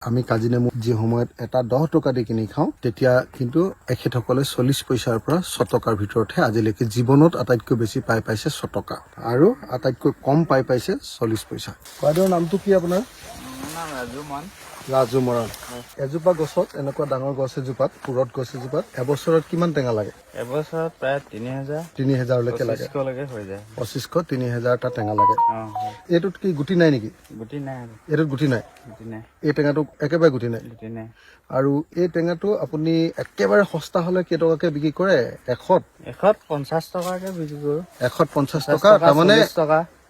আমি কাজি নেমু যি সময়ত এটা 10 টকা দি কিনি খাওঁ তেতিয়া কিন্তু এখেতসকলে 40 পইচাৰ পৰা 6 টকাৰ ভিতৰতহে আজিলৈকে জীৱনত আটাইতকৈ বেছি পাই পাইছে 6 টকা আৰু আটাইতকৈ কম পাই পাইছে 40 পইচা। বাইদেউৰ নামটো কি আপোনাৰ? ৰাজু মৰাণ। এজোপা গছত এনেকুৱা ডাঙৰ গছ এজোপাত পুৰত গছ এজোপাত এবছৰত কিমান টেঙা লাগে? এবছৰত প্ৰায় 3000 লৈকে লাগে। 2500 হৈ যায়। 2500 3000 টা টেঙা লাগে। এইটোত কি গুটি নাই নেকি? গুটি নাই। এইটোত গুটি নাই। গুটি নাই। এই টেঙাটো একেবাৰে গুটি নাই। গুটি নাই। আৰু এই টেঙাটো আপুনি একেবাৰে সস্তা হলে কেইটকাকে বিক্ৰী কৰে? 150 টকাকে বিক্ৰী কৰো। 150 টকা তাৰমানে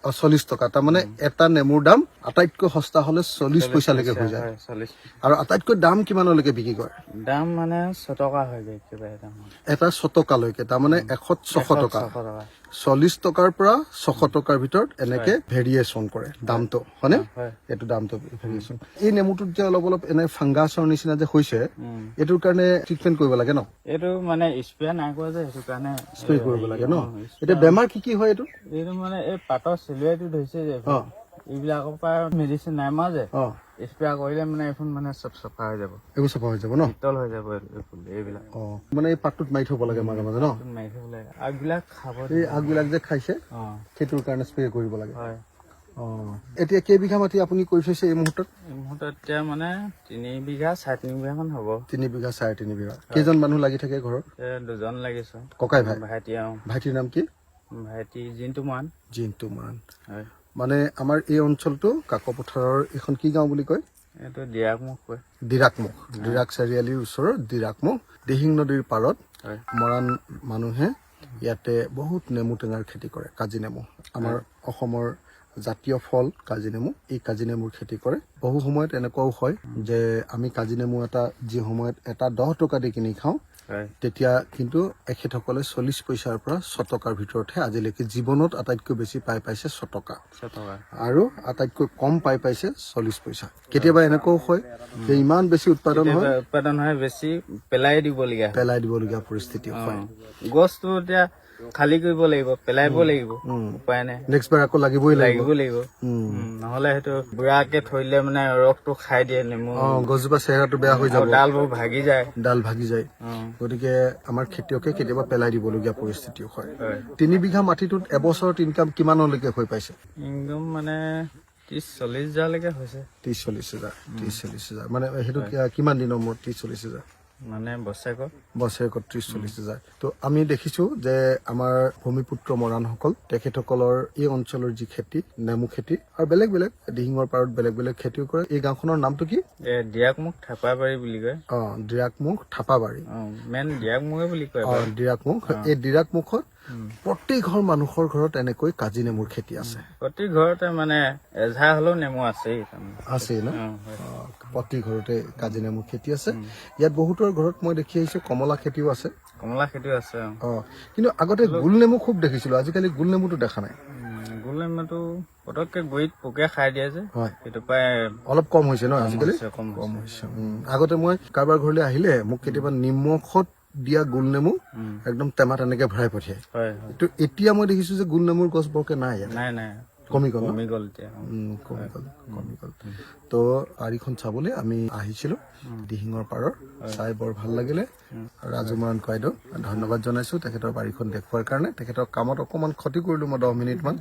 40 টকা তাৰমানে এটা নেমুৰ দাম আটাইতকৈ সস্তা হলে 40 পইচালৈকে হৈ যায়। 40। আৰু আটাইতকৈ দাম কিমানলৈকে বিক্ৰী কৰে? দাম মানে 6 টকা হৈ যায় একেবাৰে দাম। এটা 6 টকালৈকে তাৰমানে 600 টকা। 40 টকাৰ পৰা 600 টকাৰ ভিতৰত এনেকে ভেৰিয়েচন কৰে দামটো, হয়নে? এইটো দামটো ভেৰিয়েচন। এই নেমুটোত যে অলপ অলপ এনে ফাংগাছৰ নিচিনা যে হৈছে এইটোৰ কাৰণে ট্ৰিটমেন্ট কৰিব লাগে ন? এইটো মানে স্প্ৰে নাই কৰা যে সেইটো কাৰণে স্প্ৰে কৰিব লাগে ন? এতিয়া বেমাৰ কি হয় এইটো? এইটো মানে এই পাতৰ চিলুৱাইটো ধৰিছে যে এইবিলাকৰ পৰা মেডিচিন নাই মাৰা যে স্প্ৰে কৰিলে মানে এইখন মানে চব চফা হৈ যাব। এইবোৰ চফা হৈ যাব ন? শীতল হৈ যাব এইবিলাক। মানে এই পাতটোত মাৰি থব লাগে মাজে মাজে ন? মাৰি থব লাগে। আগবিলাক খাব। এই আগবিলাক যে খাইছে সেইটোৰ কাৰণে স্প্ৰে কৰিব লাগে। হয়। এতিয়া কেইবিঘা মাটি আপুনি কৰি থৈছে এই মুহূৰ্তত? এই মুহূৰ্তত এতিয়া মানে 3 বিঘা 3.5 বিঘা মান হ'ব। 3 বিঘা 3.5 বিঘা। কেইজন মানুহ লাগি থাকে ঘৰত? দুজন লাগিছে। ককাই ভাই? ভাইটি। ভাইটিৰ নাম কি? ভাইটি জিন্তু মান। জিন্তু মান। হয়। মানে আমাৰ এই অঞ্চলটো কাকপথাৰৰ এখন কি গাঁও বুলি কয়? এইটো দিৰাকমুখ কয়। দিৰাকমুখ। দিৰাক চাৰিআলিৰ ওচৰৰ দিৰাকমুখ দিহিং নদীৰ পাৰত মৰাণ মানুহে ইয়াতে বহুত নেমু টেঙাৰ খেতি কৰে। কাজি নেমু আমাৰ অসমৰ জাতীয় ফল কাজি নেমু। এই কাজি নেমুৰ খেতি কৰে। বহু সময়ত এনেকুৱাও হয় যে আমি কাজি নেমু এটা যি সময়ত এটা 10 টকা দি কিনি খাওঁ তেতিয়া কিন্তু এখেতসকলে 40 পইচাৰ পৰা 6 টকাৰ ভিতৰতহে আজিলৈকে জীৱনত আটাইতকৈ বেছি পাই পাইছে 6 টকা আৰু আটাইতকৈ কম পাই পাইছে 40 পইচা। কেতিয়াবা এনেকুৱাও হয় যে ইমান বেছি উৎপাদন হয় বেছি পেলাই দিবলগীয়া পৰিস্থিতি হয়। গছটো এতিয়া খালী কৰিব লাগিব, পেলাইব লাগিব, উপায় নাই। নেক্সট বাৰ আকৌ লাগিবই লাগিব। নহলে সেইটো বুঢ়াকে থৈলে মানে ৰসটো খাই দিয়ে নেমু। গছজোপা চেহেৰাটো বেয়া হৈ যাব, ডালবোৰ ভাগি যায়। গতিকে আমাৰ খেতিয়কে কেতিয়াবা পেলাই দিবলগীয়া পৰিস্থিতিও হয়। 3 বিঘা মাটিটোত এবছৰত ইনকাম কিমানলৈকে হৈ পাইছে? ইনকাম মানে 30-40 হাজাৰলৈকে হৈছে। 30-40 হাজাৰ। 30-40 হাজাৰ মানে সেইটো কিমান দিনৰ মূৰত? 30-40 হাজাৰ মানে বছৰেকত 30-40 হাজাৰ। তো আমি দেখিছো যে আমাৰ ভূমিপুত্ৰ মৰাণসকল তেখেতসকলৰ এই অঞ্চলৰ যি খেতি নেমু খেতি আৰু বেলেগ বেলেগ দিহিঙৰ পাৰত বেলেগ বেলেগ খেতিও কৰে। এই গাঁওখনৰ নামটো কি? দিৰাকমুখ থাপাবাৰী বুলি কয়। দিৰাকমুখ থাপাবাৰী। মেইন দিৰাকমুখে বুলি কয়। দিৰাকমুখ। এই দিৰাকমুখত প্ৰতি ঘৰ মানুহৰ ঘৰত এনেকৈ কাজি নেমুৰ খেতি আছে। প্ৰতি ঘৰতে মানে এঝাৰ হলেও নেমু আছেই ন? প্ৰতি ঘৰতে কাজি নেমুৰ খেতি আছে। ইয়াত বহুতৰ ঘৰত মই দেখি আহিছো কমলা খেতিও আছে। কিন্তু আগতে গোল নেমু খুব দেখিছিলো, আজিকালি গোল নেমুটো দেখা নাই। গোল নেমুটো পটককে গুৰিত পোকে খাই দিয়ে যে সেইটো পাই অলপ কম হৈছে ন? আজিকালি কম হৈছে। আগতে মই কাৰোবাৰ ঘৰলৈ আহিলে মোক কেতিয়াবা নিমখত দিয়া গোল নেমু একদম টেমা তেনেকে ভৰাই পঠিয়াই। এতিয়া মই দেখিছো যে গোল নেমুৰ গছ বৰকে নাই। কমি গল। তো আৰিখন চাবলৈ আমি আহিছিলো দিহিঙৰ পাৰৰ। চাই বৰ ভাল লাগিলে। ৰাজু মৰাণ কয়দেউ ধন্যবাদ জনাইছো তেখেতৰ বাৰীখন দেখুৱাৰ কাৰণে। তেখেতৰ কামত অকমান ক্ষতি কৰিলো মই 10 মিনিট মান।